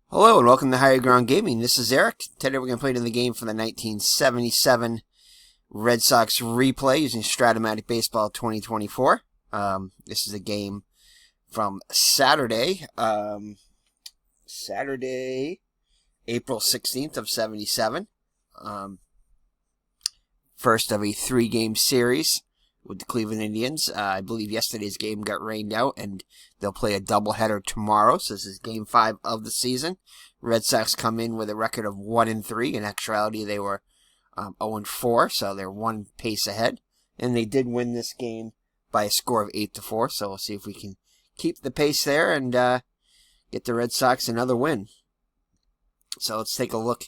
Hello and welcome to Higher Ground Gaming. This is Eric. Today we're going to play in the game for the 1977 Red Sox replay using Strat-o-Matic Baseball 2024. This is a game from Saturday, April 16th of 77. First of a three-game series with the Cleveland Indians. I believe yesterday's game got rained out, and they'll play a doubleheader tomorrow. So this is Game 5 of the season. Red Sox come in with a record of 1-3. In actuality, they were 0-4, so they're one pace ahead. And they did win this game by a score of 8-4. So we'll see if we can keep the pace there and get the Red Sox another win. So let's take a look.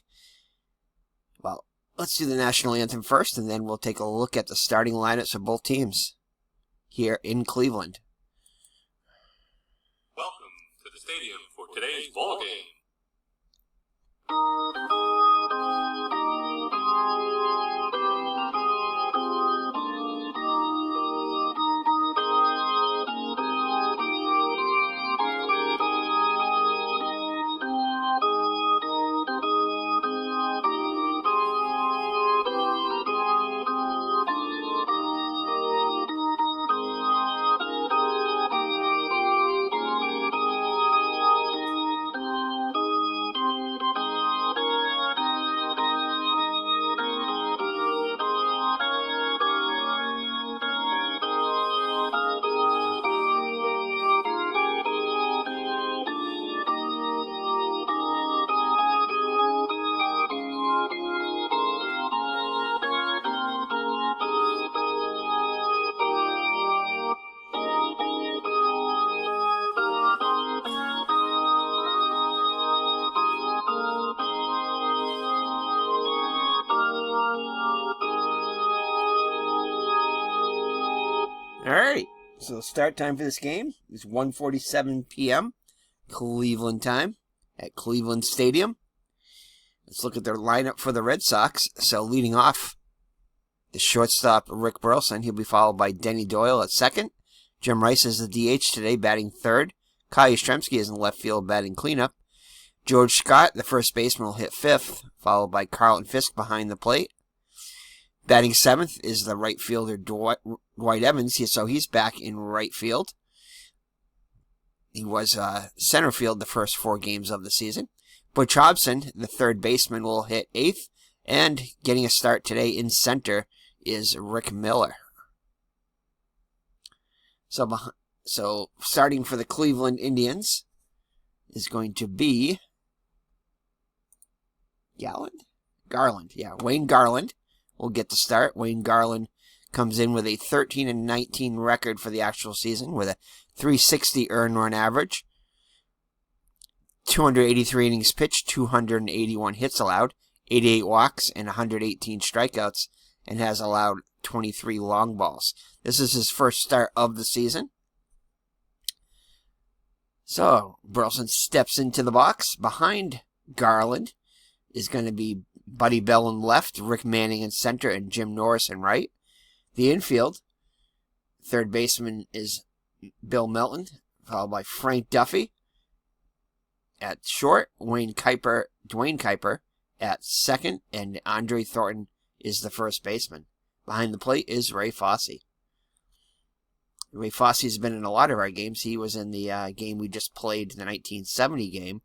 Well, let's do the national anthem first, and then we'll take a look at the starting lineups of both teams here in Cleveland. Welcome to the stadium for today's ball game. Alright, so the start time for this game is 1:47 p.m. Cleveland time at Cleveland Stadium. Let's look at their lineup for the Red Sox. So leading off, the shortstop Rick Burleson. He'll be followed by Denny Doyle at second. Jim Rice is the DH today, batting third. Kyle Yastrzemski is in left field, batting cleanup. George Scott, the first baseman, will hit fifth, followed by Carlton Fisk behind the plate. Batting seventh is the right fielder Dwight Evans, so he's back in right field. He was center field the first 4 games of the season. Butch Hobson, the third baseman, will hit eighth, and getting a start today in center is Rick Miller. So starting for the Cleveland Indians is going to be Garland. Yeah, Wayne Garland will get the start. Wayne Garland comes in with a 13-19 record for the actual season with a 360 earned run average, 283 innings pitched, 281 hits allowed, 88 walks, and 118 strikeouts, and has allowed 23 long balls. This is his first start of the season. So, Burleson steps into the box. Behind Garland is going to be Buddy Bell in left, Rick Manning in center, and Jim Norris in right. The infield, third baseman is Bill Melton, followed by Frank Duffy. At short, Dwayne Kuiper at second, and Andre Thornton is the first baseman. Behind the plate is Ray Fosse. Ray Fosse has been in a lot of our games. He was in the game we just played, the 1970 game,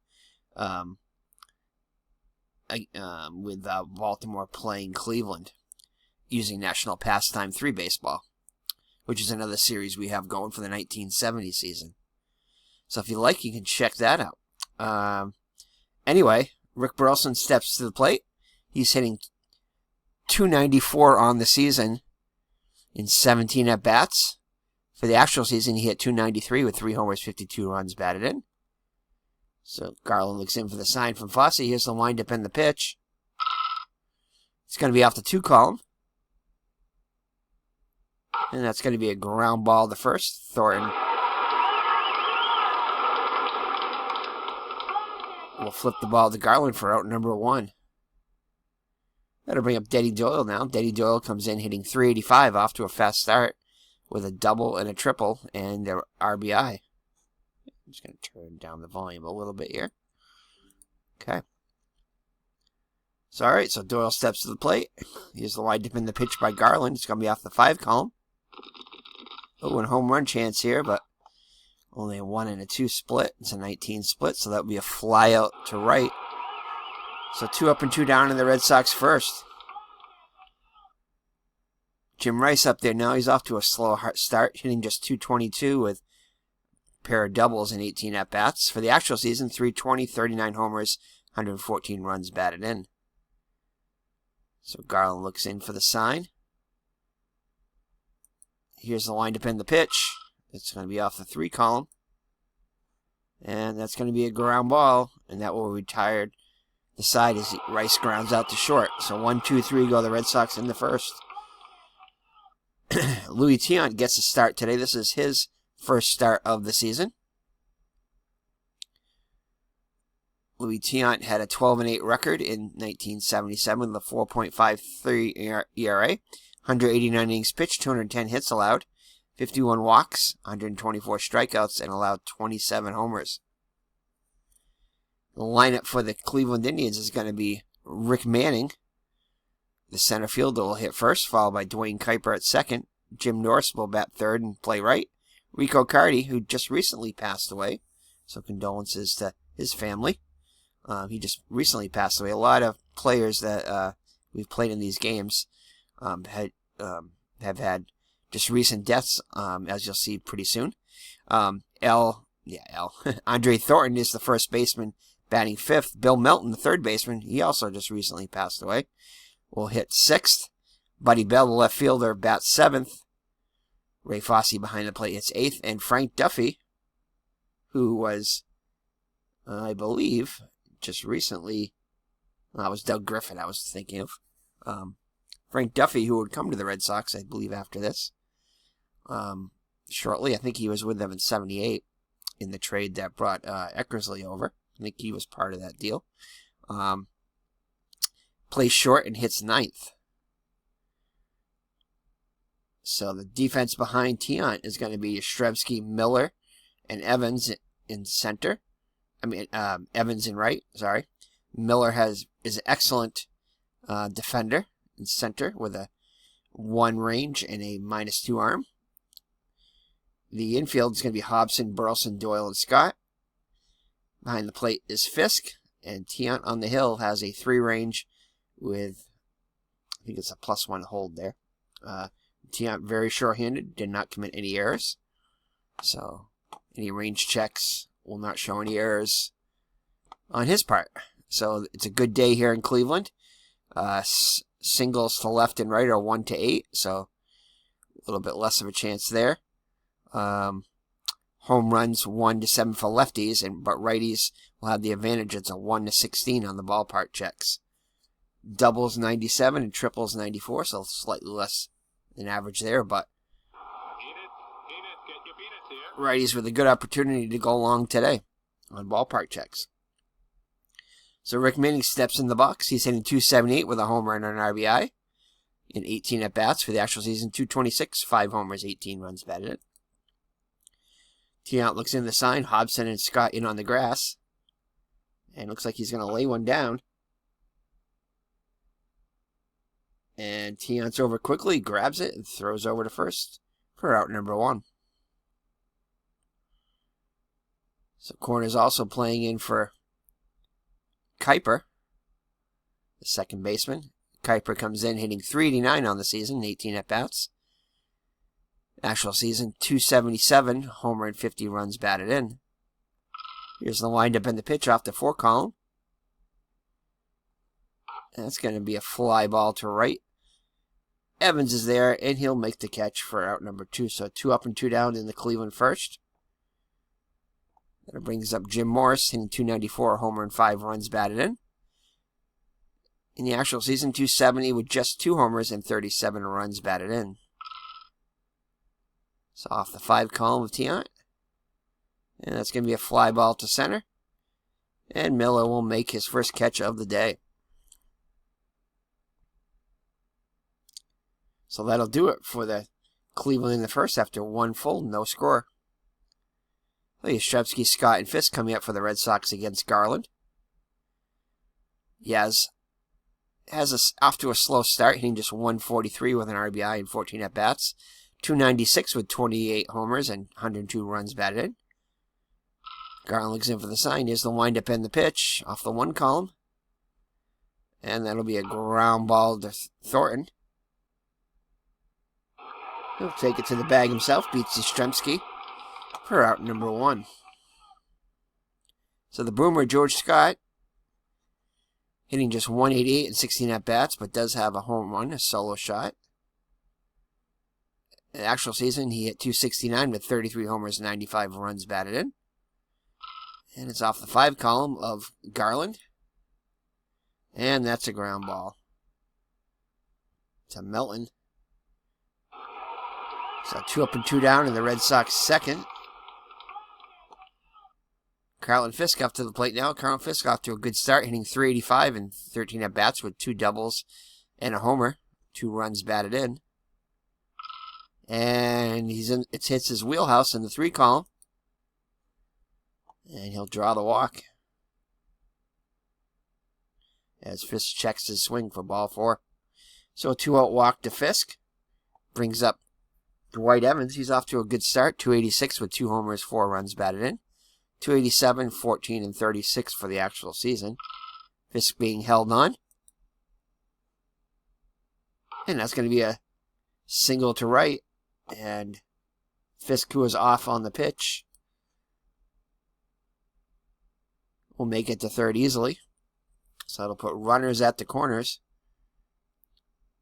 with Baltimore playing Cleveland using National Pastime 3 baseball, which is another series we have going for the 1970 season. So if you like, you can check that out. Anyway, Rick Burleson steps to the plate. He's hitting .294 on the season in 17 at-bats. For the actual season, he hit .293 with 3 homers, 52 runs batted in. So Garland looks in for the sign from Fosse. Here's the windup and the pitch. It's going to be off the 2 column. And that's going to be a ground ball to first. Thornton will flip the ball to Garland for out number 1. That'll bring up Denny Doyle now. Denny Doyle comes in hitting .385 off to a fast start with a double and a triple and their RBI. I'm just going to turn down the volume a little bit here. Okay. So, all right, so Doyle steps to the plate. Here's the wide dip in the pitch by Garland. It's going to be off the 5 column. Oh, and home run chance here, but only a 1 and a 2 split. It's a 19 split, so that would be a fly out to right. So 2 up and 2 down in the Red Sox first. Jim Rice up there now. He's off to a slow start, hitting just .222 with a pair of doubles and 18 at-bats. For the actual season, .320, 39 homers, 114 runs batted in. So Garland looks in for the sign. Here's the windup in the pitch. It's going to be off the 3 column. And that's going to be a ground ball, and that will retire the side as Rice grounds out to short. So 1, 2, 3 go the Red Sox in the first. Louis Tiant gets a start today. This is his first start of the season. Louis Tiant had a 12-8 record in 1977 with a 4.53 ERA, 189 innings pitched, 210 hits allowed, 51 walks, 124 strikeouts, and allowed 27 homers. The lineup for the Cleveland Indians is going to be Rick Manning. The center fielder will hit first, followed by Dwayne Kuiper at second. Jim Norris will bat third and play right. Rico Carty, who just recently passed away, so condolences to his family. He just recently passed away. A lot of players that we've played in these games have had just recent deaths, as you'll see pretty soon. Andre Thornton is the first baseman, batting 5th. Bill Melton, the third baseman, he also just recently passed away, will hit 6th. Buddy Bell, the left fielder, bats 7th. Ray Fosse behind the plate hits 8th. And Frank Duffy, who was, I believe, just recently, that was Doug Griffin I was thinking of. Frank Duffy, who would come to the Red Sox, I believe, after this. Shortly, I think he was with them in 78 in the trade that brought Eckersley over. I think he was part of that deal. Plays short and hits 9th. So the defense behind Tiant is going to be Yastrzemski, Miller, and Evans in center. Evans in right, sorry. Miller is an excellent defender in center with a 1 range and a -2 arm. The infield is going to be Hobson, Burleson, Doyle, and Scott. Behind the plate is Fisk, and Tiant on the hill has a 3 range with, I think it's a +1 hold there. Tiant very sure-handed, did not commit any errors. So any range checks will not show any errors on his part. So it's a good day here in Cleveland. Singles to left and right are 1 to 8, so a little bit less of a chance there. Home runs 1 to 7 for lefties, but righties will have the advantage. It's a 1 to 16 on the ballpark checks. Doubles 97 and triples 94, so slightly less than average there, but righties with a good opportunity to go long today on ballpark checks. So Rick Manning steps in the box. He's hitting .278 with a home run and an RBI in 18 at-bats. For the actual season, .226, 5 homers, 18 runs batted in. Tiant looks in the sign. Hobson and Scott in on the grass. And looks like he's going to lay one down. And Tiant's over quickly, grabs it, and throws over to first for out number 1. So corner's also playing in for Kuiper, the second baseman. Kuiper comes in hitting .389 on the season, 18 at-bats. Actual season, .277, homer and 50 runs batted in. Here's the windup and the pitch off the 4 column. That's going to be a fly ball to right. Evans is there, and he'll make the catch for out number 2. So 2 up and 2 down in the Cleveland first. That brings up Jim Morris, hitting .294, homer and 5 runs batted in. In the actual season, .270 with just 2 homers and 37 runs batted in. So off the 5 column of Tiant. And that's going to be a fly ball to center. And Miller will make his first catch of the day. So that'll do it for the Cleveland in the first after 1 full, no score. Yastrzemski, Scott, and Fisk coming up for the Red Sox against Garland. He has off to a slow start, hitting just 143 with an RBI and 14 at-bats. 296 with 28 homers and 102 runs batted in. Garland looks in for the sign. Here's the windup and the pitch off the one column. And that'll be a ground ball to Thornton. He'll take it to the bag himself, beats Yastrzemski for out number 1. So the boomer, George Scott, hitting just 188 and 16 at-bats, but does have a home run, a solo shot. In the actual season, he hit 269 with 33 homers and 95 runs batted in. And it's off the 5 column of Garland. And that's a ground ball to Melton. So 2 up and 2 down in the Red Sox second. Carlton Fisk up to the plate now. Carlton Fisk off to a good start, hitting 385 and 13 at-bats with 2 doubles and a homer. 2 runs batted in. And it hits his wheelhouse in the 3 column. And he'll draw the walk. As Fisk checks his swing for ball 4. So a 2-out walk to Fisk. Brings up Dwight Evans. He's off to a good start. 286 with 2 homers, 4 runs batted in. 287, 14, and 36 for the actual season. Fisk being held on. And that's going to be a single to right. And Fisk, who is off on the pitch, will make it to third easily. So it'll put runners at the corners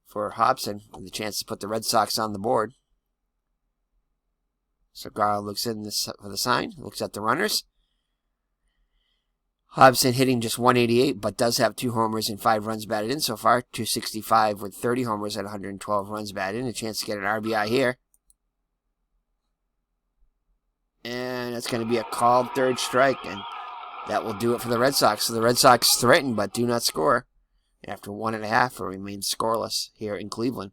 for Hobson with a chance to put the Red Sox on the board. So Garland looks in for the sign, looks at the runners. Hobson hitting just 188, but does have 2 homers and 5 runs batted in so far. 265 with 30 homers and 112 runs batted in. A chance to get an RBI here. And that's going to be a called third strike, and that will do it for the Red Sox. So the Red Sox threaten but do not score. After 1.5, it remains scoreless here in Cleveland.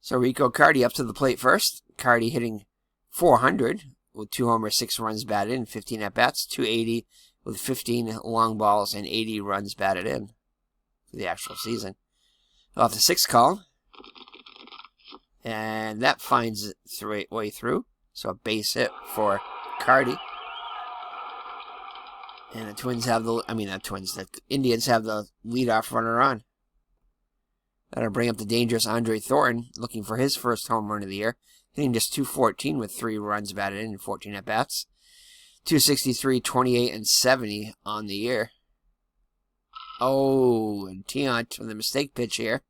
So Rico Carty up to the plate first. Carty hitting 400 with 2 homers, 6 runs batted in, 15 at-bats. 280 with 15 long balls and 80 runs batted in for the actual season. Off the 6th column. And that finds its way through. So a base hit for Carty. And the Indians have the leadoff runner on. That'll bring up the dangerous Andre Thornton, looking for his first home run of the year. Hitting just 214 with 3 runs batted in and 14 at-bats. 263, 28, and 70 on the year. Oh, and Tiant with a mistake pitch here.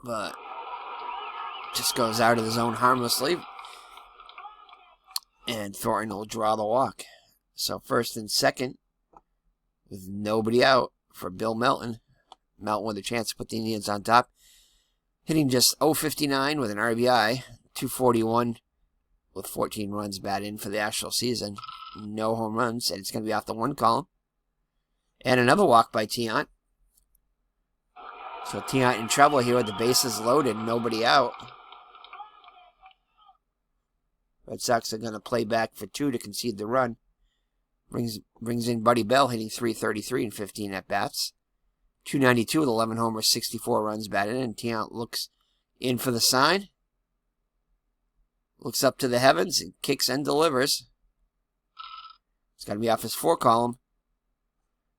But just goes out of the zone harmlessly. And Thornton will draw the walk. So first and second, with nobody out for Bill Melton. Melton with a chance to put the Indians on top. Hitting just 059 with an RBI. 241 with 14 runs batted in for the actual season. No home runs, and it's going to be off the 1 column. And another walk by Tiant. So Tiant in trouble here with the bases loaded, nobody out. Red Sox are going to play back for 2 to concede the run. Brings in Buddy Bell, hitting 333 and 15 at-bats. 292 with 11 homers, 64 runs batted in. And Tiant looks in for the sign. Looks up to the heavens and kicks and delivers. It's going to be off his 4 column.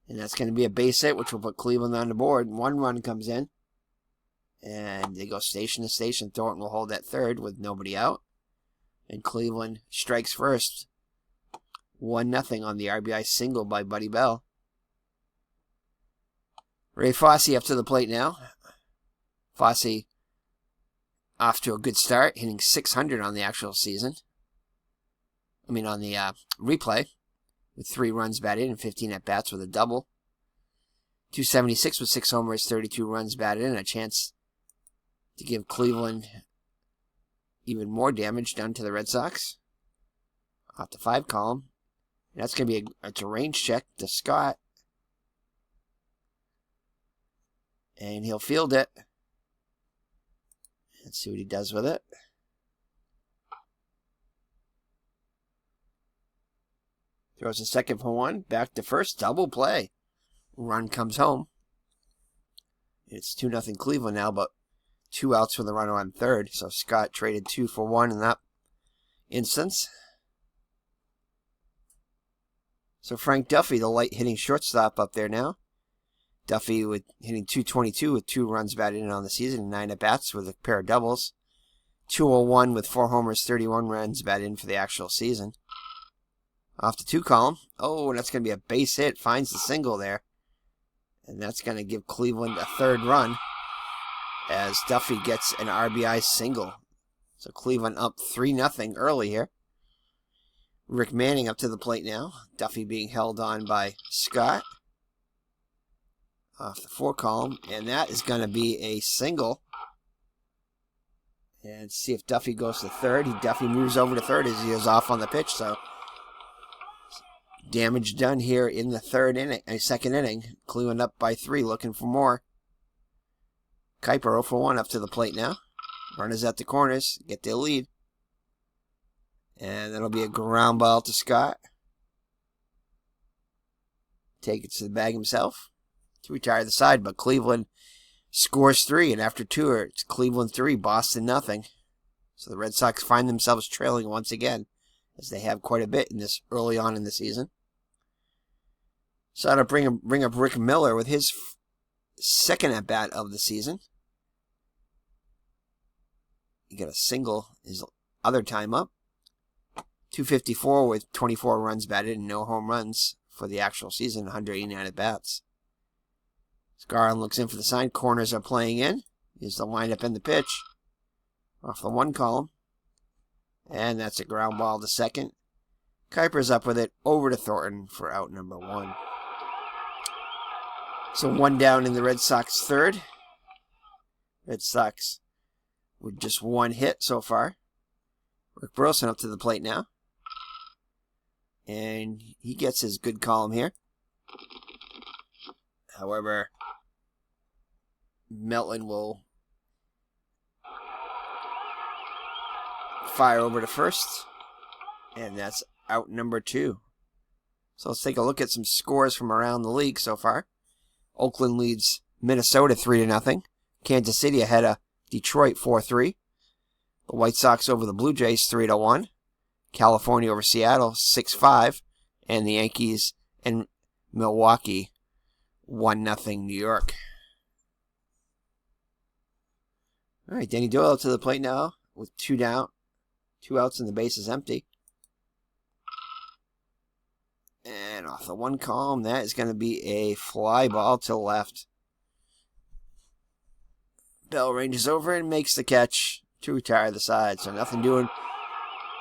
And that's going to be a base hit, which will put Cleveland on the board. 1 run comes in. And they go station to station. Thornton will hold at third with nobody out. And Cleveland strikes first. 1-0 on the RBI single by Buddy Bell. Ray Fosse up to the plate now. Fosse off to a good start, hitting 600 on the actual season. On the replay. With 3 runs batted in and 15 at-bats with a double. 276 with 6 homers, 32 runs batted in. A chance to give Cleveland even more damage done to the Red Sox. Off the 5 column. And that's going to be a range check to Scott. And he'll field it. Let's see what he does with it. Throws a second for one. Back to first. Double play. Run comes home. It's 2-0 Cleveland now, but 2 outs for the runner on third. So Scott traded 2 for 1 in that instance. So Frank Duffy, the light hitting shortstop up there now. Duffy with hitting .222 with 2 runs batted in on the season and 9 at-bats with a pair of doubles. 201 with 4 homers, 31 runs batted in for the actual season. Off the 2 column. Oh, and that's going to be a base hit. Finds the single there. And that's going to give Cleveland a 3rd run as Duffy gets an RBI single. So Cleveland up 3-0 early here. Rick Manning up to the plate now. Duffy being held on by Scott. Off the 4 column. And that is going to be a single. And see if Duffy goes to third. Duffy moves over to third as he is off on the pitch. So damage done here in the second inning. Cleveland up by 3, looking for more. Kuiper 0 for 1 up to the plate now. Runners at the corners, get their lead. And that'll be a ground ball to Scott. Take it to the bag himself to retire the side, but Cleveland scores 3, and after 2, it's Cleveland 3, Boston nothing. So the Red Sox find themselves trailing once again, as they have quite a bit in this early on in the season. So to bring up Rick Miller with his second at bat of the season. He got a single his other time up. 254 with 24 runs batted and no home runs for the actual season, 189 at bats. Garland looks in for the sign. Corners are playing in. Here's the lineup and the pitch. Off the 1 column. And that's a ground ball to second. Kuiper's up with it. Over to Thornton for out number 1. So 1 down in the Red Sox 3rd. Red Sox with just 1 hit so far. Rick Burleson up to the plate now. And he gets his good column here. However, Melton will fire over to first. And that's out number 2. So let's take a look at some scores from around the league so far. Oakland leads Minnesota 3-0. Kansas City ahead of Detroit 4-3. The White Sox over the Blue Jays 3-1. California over Seattle 6-5. And the Yankees and Milwaukee 1-0 New York. All right, Danny Doyle to the plate now with 2 down. 2 outs and the base is empty. And off the 1 column, that is going to be a fly ball to left. Bell ranges over and makes the catch to retire the side. So nothing doing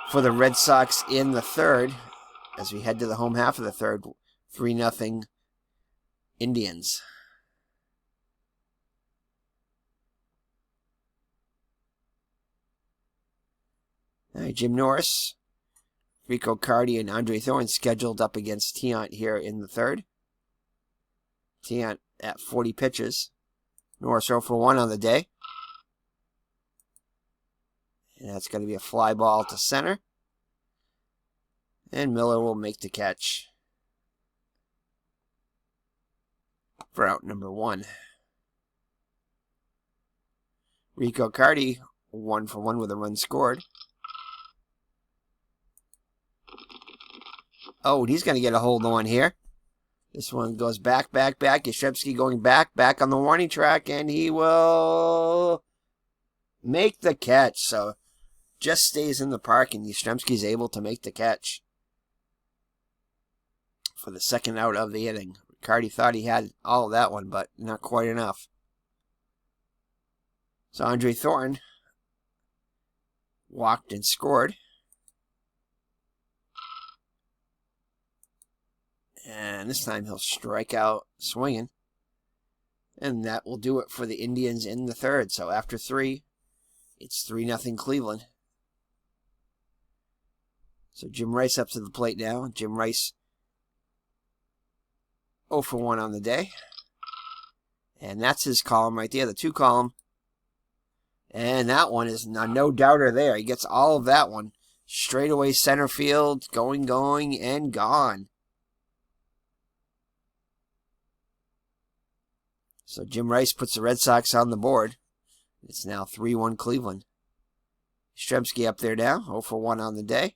for the Red Sox in the 3rd as we head to the home half of the 3rd. 3-0 Indians. All right, Jim Norris, Rico Cardi, and Andre Thorne scheduled up against Tiant here in the 3rd. Tiant at 40 pitches. Norris 0 for 1 on the day. And that's going to be a fly ball to center. And Miller will make the catch for out number 1. Rico Cardi 1 for 1 with a run scored. Oh, he's going to get a hold on here. This one goes back. Yastrzemski going back on the warning track, and he will make the catch. So just stays in the park, and Yastrzemski's able to make the catch for the 2nd out of the inning. Cardi thought he had all of that one, but not quite enough. So Andre Thornton walked and scored. And this time he'll strike out swinging. And that will do it for the Indians in the 3rd. So after 3, it's 3-0 Cleveland. So Jim Rice up to the plate now. Jim Rice 0 for 1 on the day. And that's his column right there, the 2 column. And that one is no doubter there. He gets all of that one. Straightaway center field, going, and gone. So Jim Rice puts the Red Sox on the board. It's now 3-1 Cleveland. Yastrzemski up there now, 0 for 1 on the day.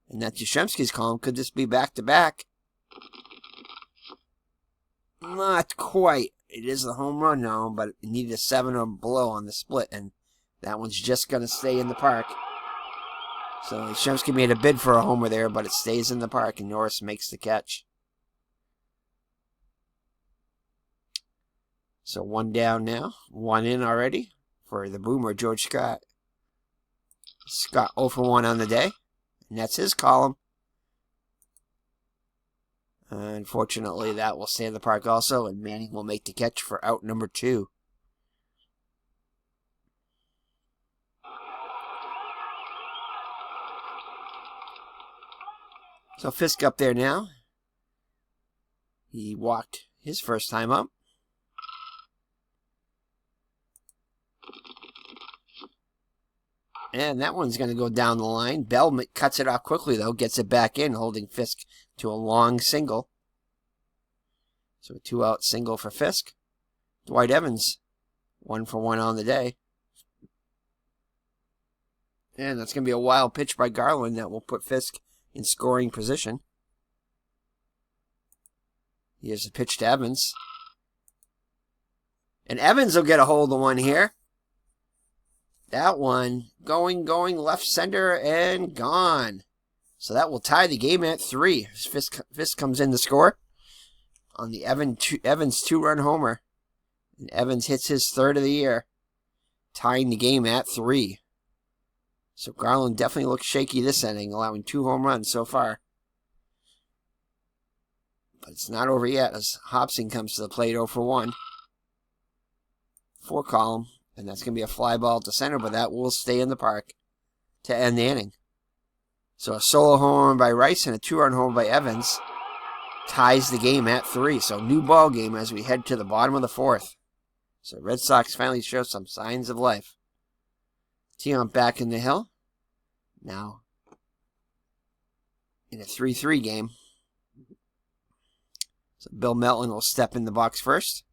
And that's Yastrzemski's column. Could this be back-to-back? Not quite. It is the home run now, but it needed a 7 or below on the split, and that one's just going to stay in the park. So Yastrzemski made a bid for a homer there, but it stays in the park, and Norris makes the catch. So 1 down now, 1 in already for the boomer, George Scott. Scott 0 for 1 on the day, and that's his column. Unfortunately, that will stay in the park also, and Manning will make the catch for out number 2. So Fisk up there now. He walked his first time up. And that one's going to go down the line. Bell cuts it off quickly, though. Gets it back in, holding Fisk to a long single. So a 2-out single for Fisk. Dwight Evans, 1 for 1 on the day. And that's going to be a wild pitch by Garland that will put Fisk in scoring position. Here's the pitch to Evans. And Evans will get a hold of one here. That one going left center and gone. So that will tie the game at 3. Fisk comes in to score on the Evans 2-run homer. And Evans hits his 3rd of the year, tying the game at 3. So Garland definitely looks shaky this inning, allowing 2 home runs so far. But it's not over yet as Hobson comes to the plate 0 for 1. 4 column. And that's going to be a fly ball to center, but that will stay in the park to end the inning. So a solo home run by Rice and a 2-run home by Evans ties the game at 3. So new ball game as we head to the bottom of the 4th. So Red Sox finally show some signs of life. Tiant back in the hill. Now in a 3-3 game. So Bill Melton will step in the box first.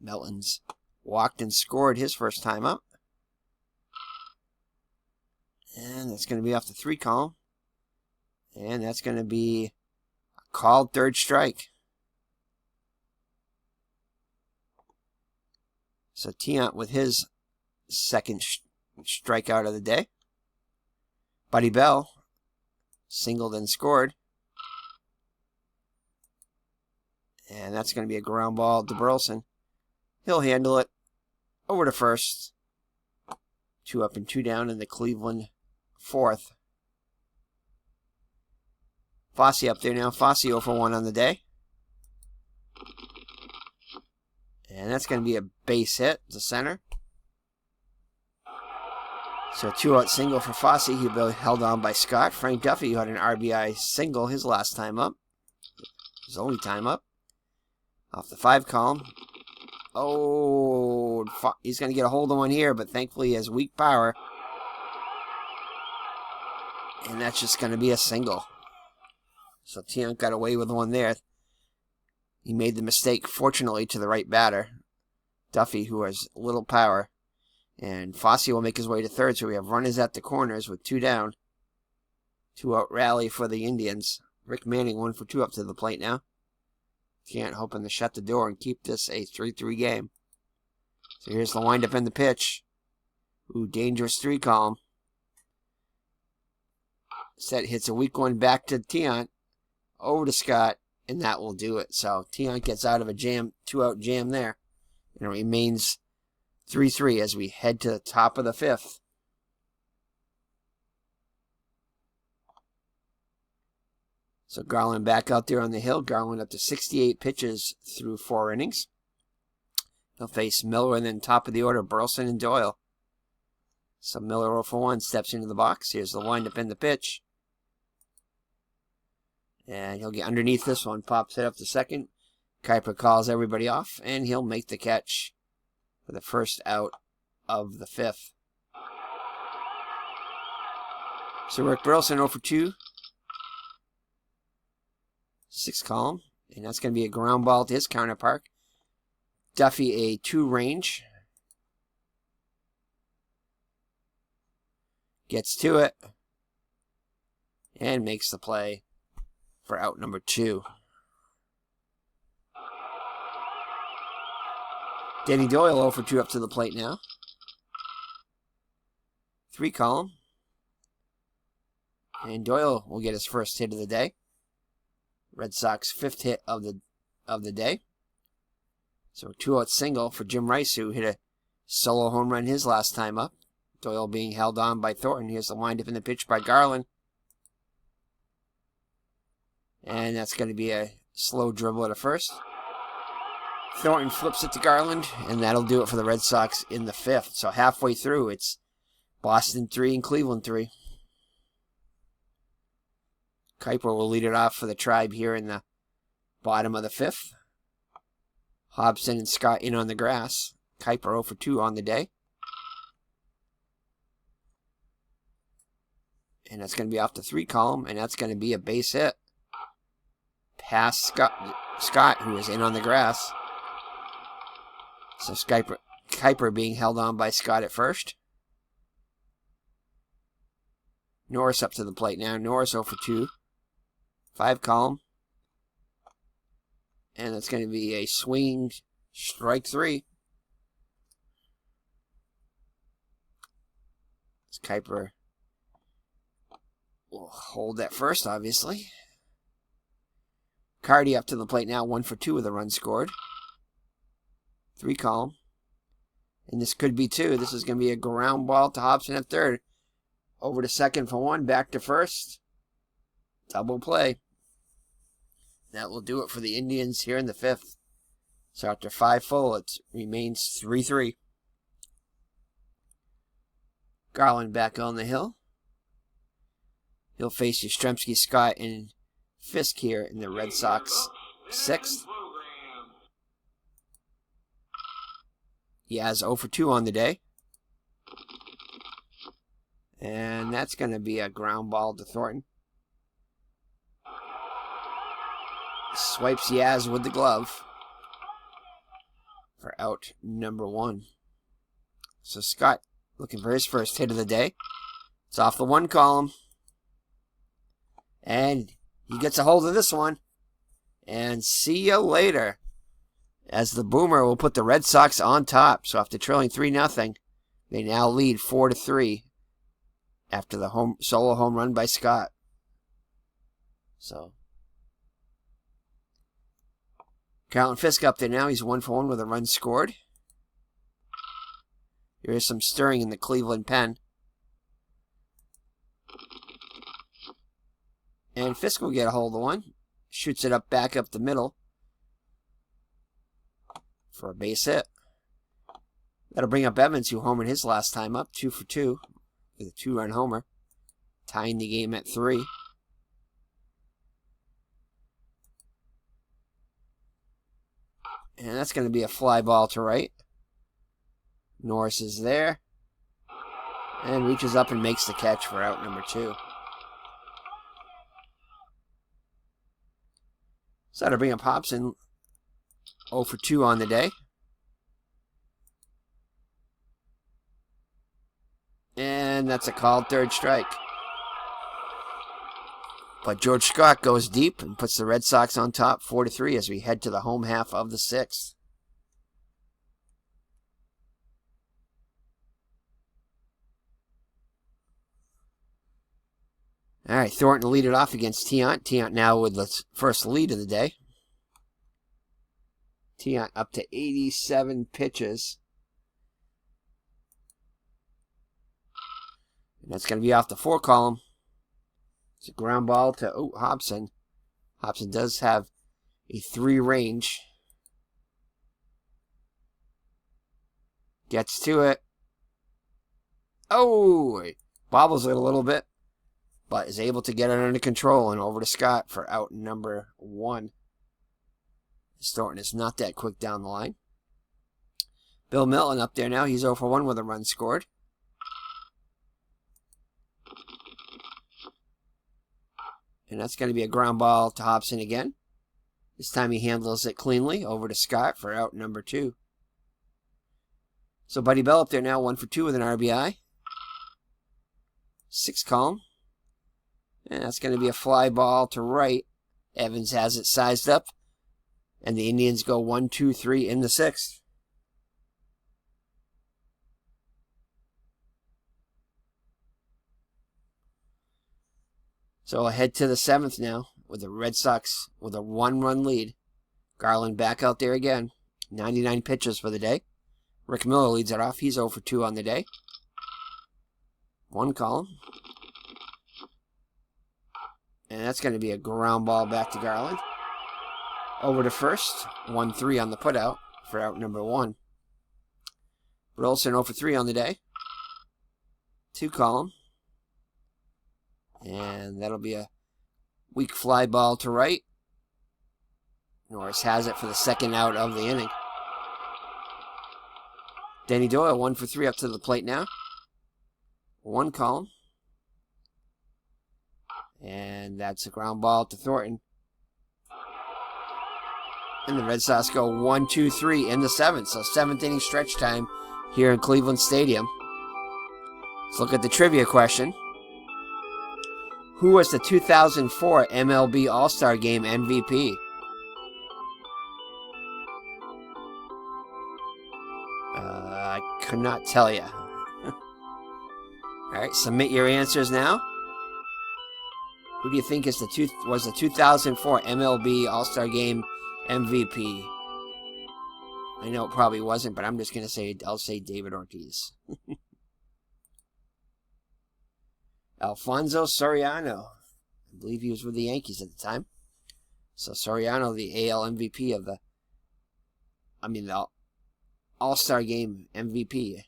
Melton's walked and scored his first time up. And that's going to be off the 3 column. And that's going to be a called 3rd strike. So Tiant with his 2nd strikeout of the day. Buddy Bell singled and scored. And that's going to be a ground ball to Burleson. He'll handle it over to first. 2 up and 2 down in the Cleveland 4th. Fosse up there now. Fosse 0 for 1 on the day. And that's going to be a base hit to center. So a 2-out single for Fosse. He'll be held on by Scott. Frank Duffy, who had an RBI single his last time up. His only time up. Off the 5 column. Oh, he's going to get a hold of one here, but thankfully he has weak power. And that's just going to be a single. So Tiant got away with one there. He made the mistake, fortunately, to the right batter, Duffy, who has little power. And Fosse will make his way to 3rd, so we have runners at the corners with 2 down. 2-out rally for the Indians. Rick Manning 1 for 2 up to the plate now. Tiant hoping to shut the door and keep this a 3-3 game. So here's the windup and the pitch. Ooh, dangerous 3 column. Set hits a weak one back to Tiant. Over to Scott, and that will do it. So Tiant gets out of a 2-out jam there. And it remains 3-3 as we head to the top of the 5th. So Garland back out there on the hill. Garland up to 68 pitches through 4 innings. He'll face Miller and then top of the order, Burleson and Doyle. So Miller 0 for 1 steps into the box. Here's the windup and the pitch. And he'll get underneath this one. Pops it up to 2nd. Kuiper calls everybody off. And he'll make the catch for the first out of the 5th. So Rick Burleson 0 for 2. 6 column. And that's going to be a ground ball to his counterpart. Duffy a 2 range. Gets to it. And makes the play for out number 2. Danny Doyle 0 for 2 up to the plate now. 3 column. And Doyle will get his first hit of the day. Red Sox 5th hit of the day. So a 2-out single for Jim Rice, who hit a solo home run his last time up. Doyle being held on by Thornton. Here's the windup in the pitch by Garland. And that's going to be a slow dribble at a first. Thornton flips it to Garland, and that'll do it for the Red Sox in the 5th. So halfway through, it's Boston 3 and Cleveland 3. Kuiper will lead it off for the Tribe here in the bottom of the 5th. Hobson and Scott in on the grass. Kuiper 0 for 2 on the day. And that's going to be off the 3 column, and that's going to be a base hit. Past Scott, who is in on the grass. So Kuiper being held on by Scott at first. Norris up to the plate now. Norris 0 for 2. 5 column. And that's going to be a swing strike 3. Kuiper will hold that first, obviously. Cardi up to the plate now. 1 for 2 with a run scored. 3 column. And this could be 2. This is going to be a ground ball to Hobson at third. Over to second for 1. Back to first. Double play. That will do it for the Indians here in the 5th. So after 5 full, it remains 3-3. Garland back on the hill. He'll face Yastrzemski, Scott, and Fisk here in the Red Sox 6th. He has 0 for 2 on the day. And that's going to be a ground ball to Thornton. Swipes Yaz with the glove for out number 1. So Scott looking for his first hit of the day. It's off the 1 column. And he gets a hold of this one. And see you later. As the Boomer will put the Red Sox on top. So after trailing 3-0, they now lead 4-3 after the solo home run by Scott. So Carlton Fisk up there now. He's 1 for 1 with a run scored. There is some stirring in the Cleveland pen. And Fisk will get a hold of one. Shoots it back up the middle for a base hit. That'll bring up Evans, who homered his last time up. 2 for 2 with a 2-run homer. Tying the game at 3. And that's going to be a fly ball to right. Norris is there. And reaches up and makes the catch for out number 2. So that'll bring up Hobson. 0 for 2 on the day. And that's a called third strike. But George Scott goes deep and puts the Red Sox on top 4-3 as we head to the home half of the 6th. All right, Thornton will lead it off against Tiant. Tiant now with the first lead of the day. Tiant up to 87 pitches. And that's going to be off the 4 column. It's a ground ball to Hobson. Hobson does have a 3 range. Gets to it. Oh, bobbles it a little bit, but is able to get it under control and over to Scott for out number 1. Thornton is not that quick down the line. Bill Milton up there now. He's 0 for 1 with a run scored. And that's going to be a ground ball to Hobson again. This time he handles it cleanly over to Scott for out number 2. So Buddy Bell up there now 1 for 2 with an RBI. 6 column. And that's going to be a fly ball to right. Evans has it sized up. And the Indians go 1, 2, 3 in the 6th. So ahead to the 7th now with the Red Sox with a 1-run lead. Garland back out there again. 99 pitches for the day. Rick Miller leads it off. He's 0 for 2 on the day. 1 column. And that's going to be a ground ball back to Garland. Over to first. 1-3 on the putout for out number 1. Burleson 0 for 3 on the day. 2 column. And that'll be a weak fly ball to right. Norris has it for the second out of the inning. Danny Doyle 1 for 3 up to the plate now. 1 column. And that's a ground ball to Thornton. And the Red Sox go 1, 2, 3 in the 7th. So 7th inning stretch time here in Cleveland Stadium. Let's look at the trivia question. Who was the 2004 MLB All-Star Game MVP? I could not tell you. All right, submit your answers now. Who do you think was the 2004 MLB All-Star Game MVP? I know it probably wasn't, but I'm just going to say, I'll say David Ortiz. Alfonso Soriano. I believe he was with the Yankees at the time. So Soriano, the AL MVP of the All-Star Game MVP.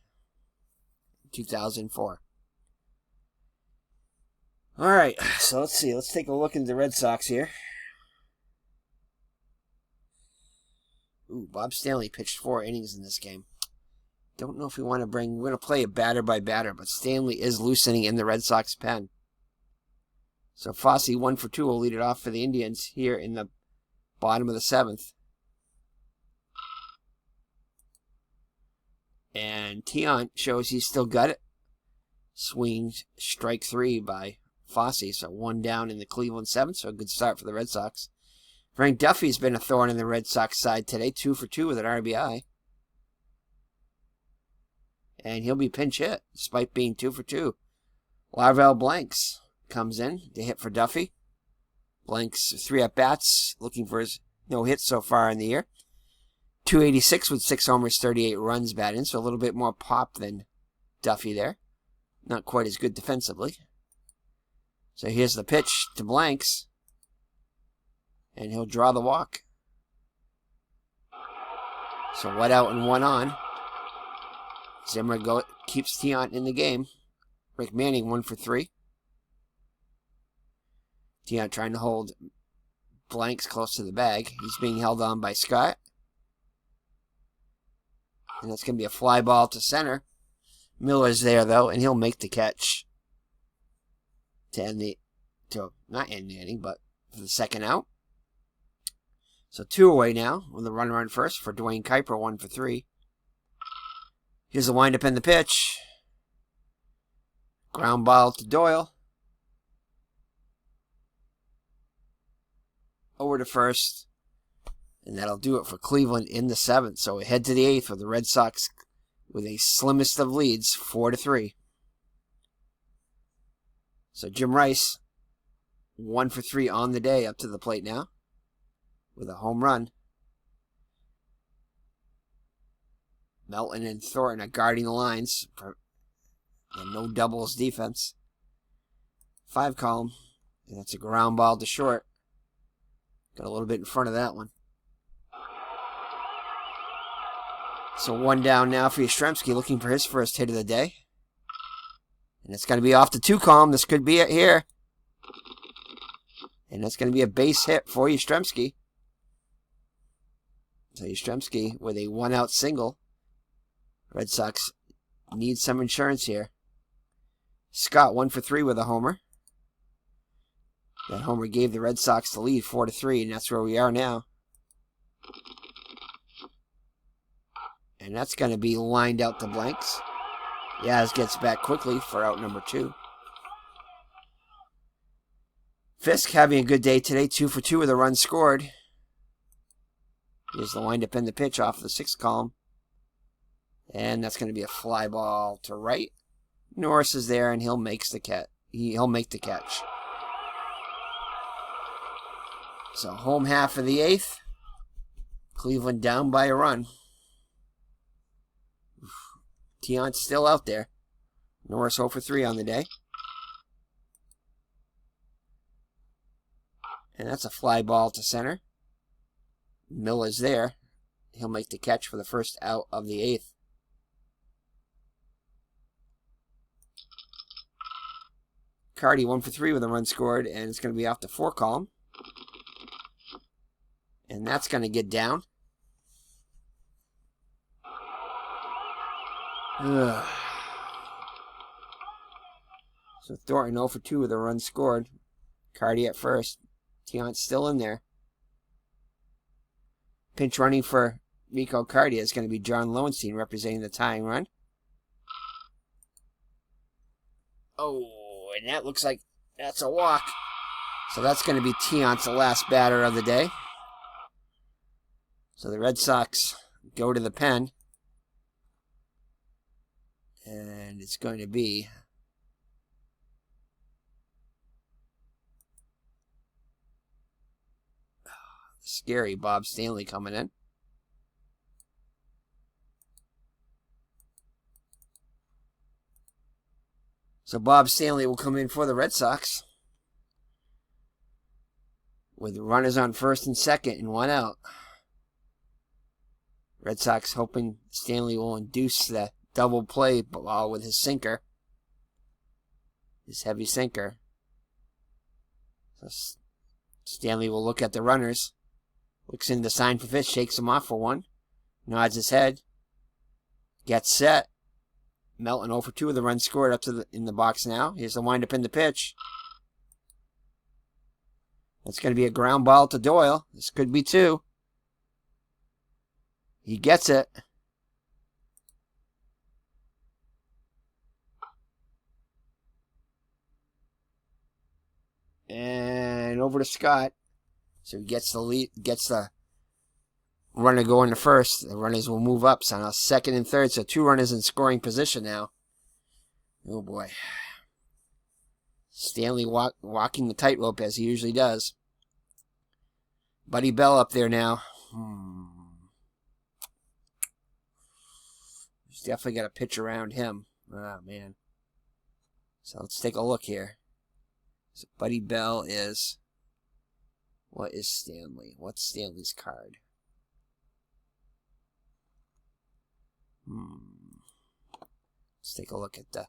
2004. All right, so let's see. Let's take a look into the Red Sox here. Ooh, Bob Stanley pitched 4 innings in this game. Don't know if we want to we're going to play it batter by batter, but Stanley is loosening in the Red Sox pen. So Fosse 1 for 2 will lead it off for the Indians here in the bottom of the 7th. And Tiant shows he's still got it. Swings strike 3 by Fosse, so 1 down in the Cleveland 7th, so a good start for the Red Sox. Frank Duffy's been a thorn in the Red Sox side today, 2 for 2 with an RBI. And he'll be pinch hit, despite being 2 for 2. Larvell Blanks comes in to hit for Duffy. Blanks 3 at-bats, looking for his no hits so far in the year. 286 with 6 homers, 38 runs batted in, so a little bit more pop than Duffy there. Not quite as good defensively. So here's the pitch to Blanks. And he'll draw the walk. So 1 out and 1 on. Zimmer keeps Tiant in the game. Rick Manning 1 for 3. Tiant trying to hold Blanks close to the bag. He's being held on by Scott. And that's going to be a fly ball to center. Miller's there, though, and he'll make the catch not end the inning, but for the second out. So 2 away now with the runner on first for Dwayne Kuiper, 1 for 3. Here's the windup in the pitch. Ground ball to Doyle. Over to first. And that'll do it for Cleveland in the 7th. So we head to the 8th with the Red Sox with a slimmest of leads, 4-3. So Jim Rice, 1 for 3 on the day up to the plate now with a home run. Melton and Thornton are guarding the lines. And no doubles defense. 5 column. And that's a ground ball to short. Got a little bit in front of that one. So 1 down now for Yastrzemski, looking for his first hit of the day. And it's going to be off the 2 column. This could be it here. And that's going to be a base hit for Yastrzemski. So Yastrzemski with a 1-out single. Red Sox need some insurance here. Scott 1 for 3 with a homer. That homer gave the Red Sox the lead 4-3, and that's where we are now. And that's going to be lined out to blanks. Yaz gets back quickly for out number 2. Fisk having a good day today, 2 for 2 with a run scored. Here's the windup in the pitch off the 6th column. And that's going to be a fly ball to right. Norris is there, and he'll make the catch. So home half of the 8th. Cleveland down by a run. Tiant's still out there. Norris 0 for 3 on the day. And that's a fly ball to center. Miller's there. He'll make the catch for the first out of the 8th. Cardi 1 for 3 with a run scored, and it's going to be off the 4 column. And that's going to get down. Ugh. So Thornton 0 for 2 with a run scored. Cardi at first. Tiant's still in there. Pinch running for Rico Cardi is going to be John Lowenstein representing the tying run. Oh, and that looks like that's a walk. So that's going to be Tiant's the last batter of the day. So the Red Sox go to the pen. And it's going to be scary Bob Stanley coming in. So Bob Stanley will come in for the Red Sox with runners on first and second and 1 out. Red Sox hoping Stanley will induce the double play ball with his sinker. His heavy sinker. So Stanley will look at the runners. Looks in the sign for pitch, shakes him off for 1. Nods his head. Gets set. Melton 0 for 2 with a run scored up to in the box now. Here's the windup in the pitch. That's going to be a ground ball to Doyle. This could be 2. He gets it. And over to Scott. So he gets the lead, gets the runner going to first. The runners will move up. So now second and third. So 2 runners in scoring position now. Oh boy. Stanley walking the tightrope as he usually does. Buddy Bell up there now. He's definitely got a pitch around him. Oh man. So let's take a look here. So Buddy Bell is... What is Stanley? What's Stanley's card? Let's take a look at the...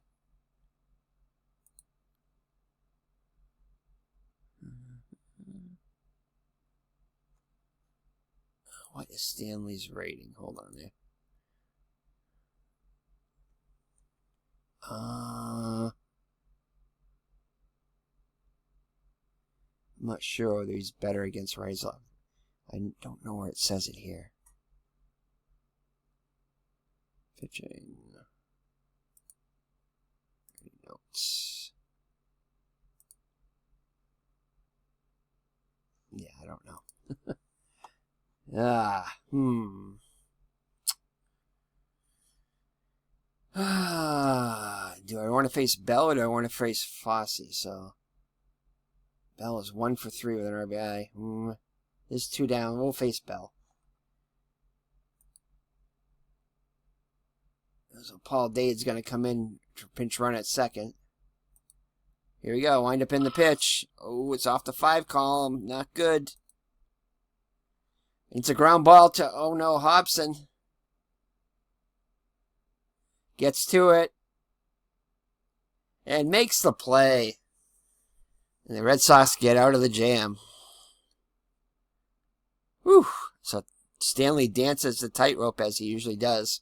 What is Stanley's rating? Hold on there. I'm not sure whether he's better against Rizlov. I don't know where it says it here. Pitching. Notes. Yeah, I don't know. Do I want to face Bell or do I want to face Fossey? So Bell is 1 for 3 with an RBI. There's 2 down. We'll face Bell. So Paul Dade's going to come in to pinch run at second. Here we go. Wind up in the pitch. Oh, it's off the 5 column. Not good. It's a ground ball to, oh no, Hobson. Gets to it. And makes the play. And the Red Sox get out of the jam. Whew. So Stanley dances the tightrope as he usually does.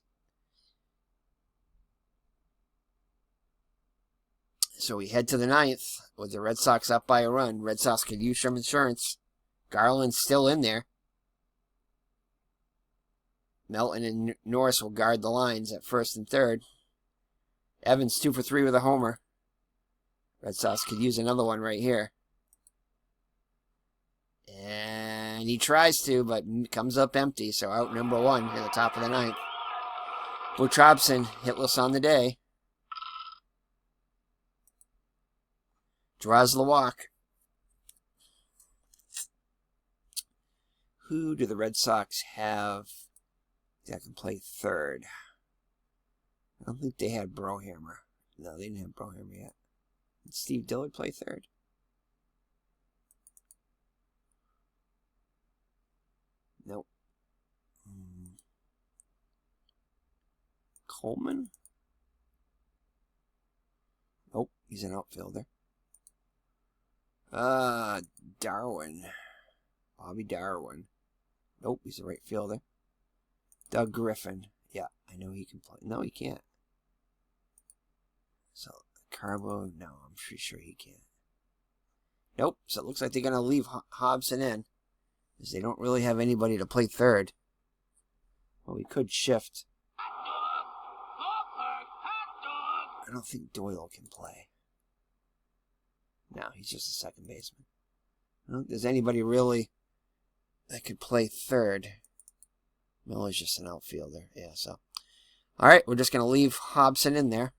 So we head to the 9th with the Red Sox up by a run, Red Sox could use some insurance. Garland's still in there. Melton and Norris will guard the lines at first and third. Evans 2 for 3 with a homer. Red Sox could use another one right here. And he tries to, but comes up empty. So out number 1 at the top of the ninth. Butch Hobson hitless on the day. Draws the walk. Who do the Red Sox have that can play third? I don't think they had Brohammer. No, they didn't have Brohammer yet. Did Steve Dillard play third? Nope. Coleman? Nope, he's an outfielder. Darwin. Bobby Darwin. Nope, he's a right fielder. Doug Griffin. Yeah, I know he can play. No, he can't. So, Carbo, no, I'm pretty sure he can't. Nope, so it looks like they're going to leave Hobson in, because they don't really have anybody to play third. Well, we could shift. I don't think Doyle can play. No, he's just a second baseman. I don't think there's anybody really that could play third. Miller's just an outfielder. Yeah, so. Alright, we're just going to leave Hobson in there.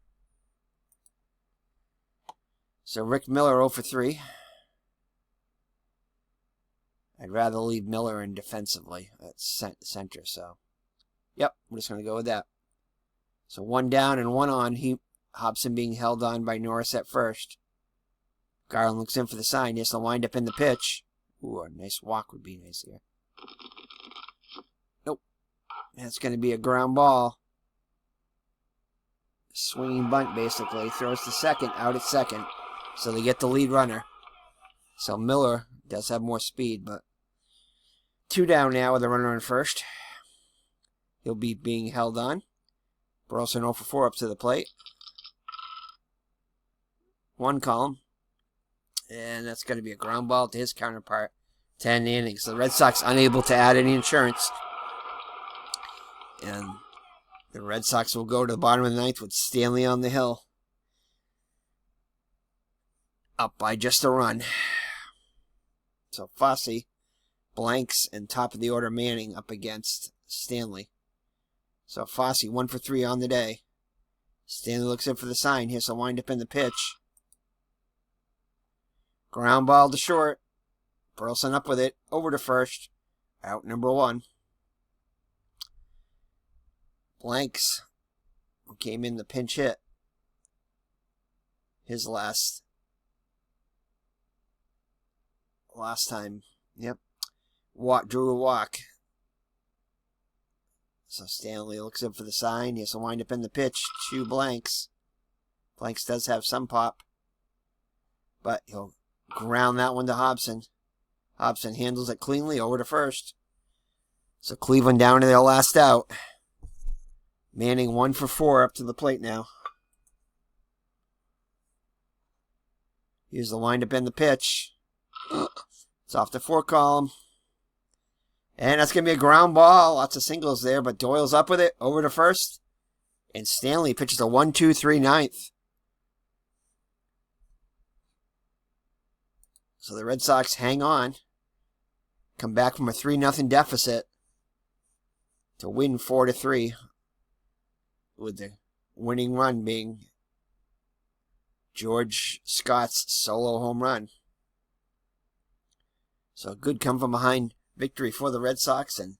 So Rick Miller 0 for 3. I'd rather leave Miller in defensively at center, so. Yep, we're just going to go with that. So 1 down and 1 on. Hobson being held on by Norris at first. Garland looks in for the sign. Yes, he'll wind up in the pitch. Ooh, a nice walk would be nice here. Nope. That's going to be a ground ball. Swinging bunt, basically. Throws to second, out at second. So they get the lead runner. So Miller does have more speed, but 2 down now with a runner in first. He'll be being held on. Burleson 0 for 4 up to the plate. 1 column. And that's going to be a ground ball to his counterpart. 10 innings. The Red Sox unable to add any insurance. And the Red Sox will go to the bottom of the ninth with Stanley on the hill. Up by just a run. So Fosse blanks and top of the order Manning up against Stanley. So Fosse 1 for 3 on the day. Stanley looks in for the sign. Here's a wind up in the pitch. Ground ball to short. Burleson up with it. Over to first. Out number 1. Blanks came in the pinch hit. His last time. Yep. Drew a walk. So Stanley looks in for the sign. He has to wind up in the pitch. 2 blanks. Blanks does have some pop. But he'll ground that one to Hobson. Hobson handles it cleanly over to first. So Cleveland down to their last out. Manning 1 for 4 up to the plate now. Here's the windup in the pitch. It's off the 4 column. And that's going to be a ground ball. Lots of singles there, but Doyle's up with it. Over to first. And Stanley pitches a 1-2-3 ninth. So the Red Sox hang on. Come back from a 3-0 deficit to win 4-3. With the winning run being George Scott's solo home run. So a good come from behind victory for the Red Sox and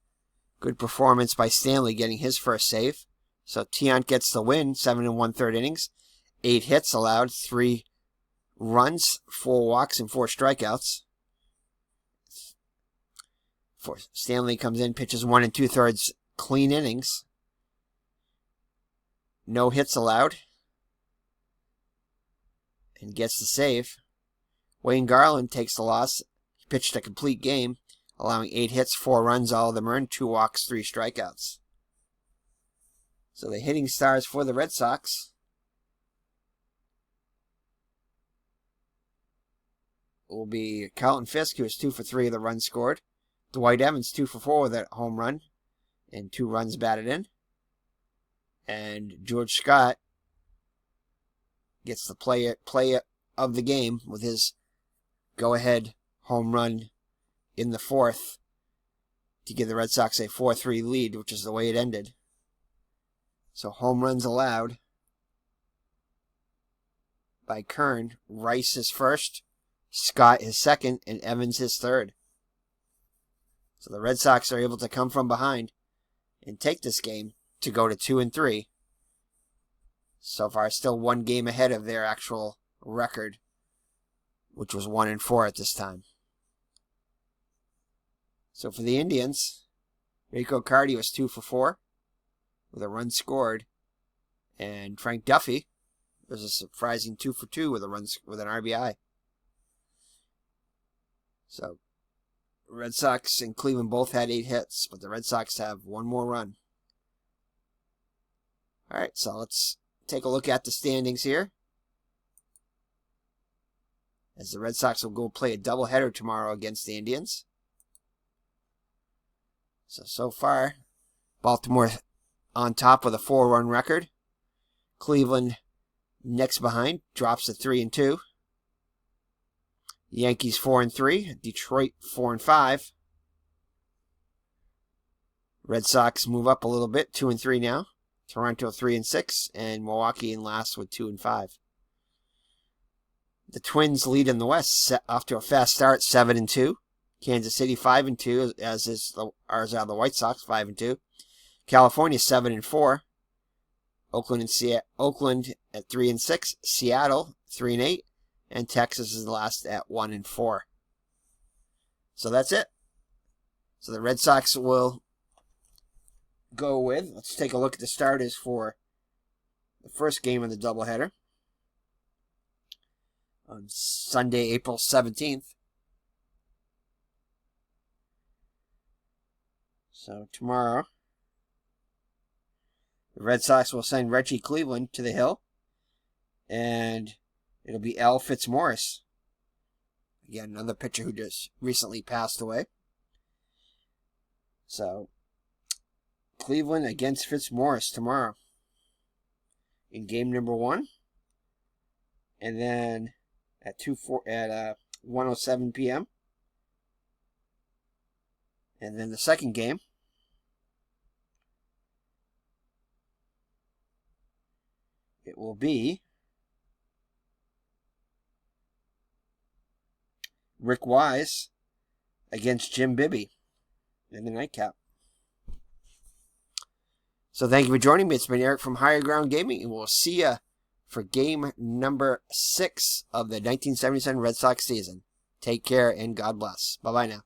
good performance by Stanley getting his first save. So Tiant gets the win, 7 1/3 innings, 8 hits allowed, 3 runs, 4 walks, and 4 strikeouts. Stanley comes in, pitches 1 2/3 clean innings. No hits allowed. And gets the save. Wayne Garland takes the loss. He pitched a complete game, allowing 8 hits, 4 runs, all of them earned, 2 walks, 3 strikeouts. So the hitting stars for the Red Sox. will be Carlton Fisk, who is 2 for 3 of the runs scored. Dwight Evans, 2 for 4 with a home run and 2 runs batted in. And George Scott gets the play of the game with his go-ahead home run in the 4th to give the Red Sox a 4-3 lead, which is the way it ended. So home runs allowed by Kern. Rice is first, Scott is second, and Evans is third. So the Red Sox are able to come from behind and take this game to go to 2-3. So far, still 1 game ahead of their actual record, which was 1-4 at this time. So for the Indians, Rico Cardi was 2 for 4 with a run scored, and Frank Duffy was a surprising 2 for 2 with an RBI. So Red Sox and Cleveland both had 8 hits, but the Red Sox have 1 more run. All right, so let's take a look at the standings here, as the Red Sox will go play a doubleheader tomorrow against the Indians. So far, Baltimore on top with a 4-run record. Cleveland next behind, drops to 3-2. Yankees 4-3. Detroit 4-5. Red Sox move up a little bit, 2-3 now. Toronto 3-6, and Milwaukee in last with 2-5. The Twins lead in the West, off to a fast start, 7-2. Kansas City 5-2, as are the White Sox, 5-2. California 7-4. Oakland at 3-6. Seattle 3-8, and Texas is last at 1-4. So that's it. So the Red Sox will go with. Let's take a look at the starters for the first game of the doubleheader on Sunday, April 17th. So tomorrow, the Red Sox will send Reggie Cleveland to the hill, and it'll be Al Fitzmaurice. Again, another pitcher who just recently passed away. So Cleveland against Fitzmaurice tomorrow in game number 1, and then at 1:07 p.m. And then the second game it will be Rick Wise against Jim Bibby in the nightcap. So thank you for joining me. It's been Eric from Higher Ground Gaming, and we'll see you for game number 6 of the 1977 Red Sox season. Take care and God bless. Bye-bye now.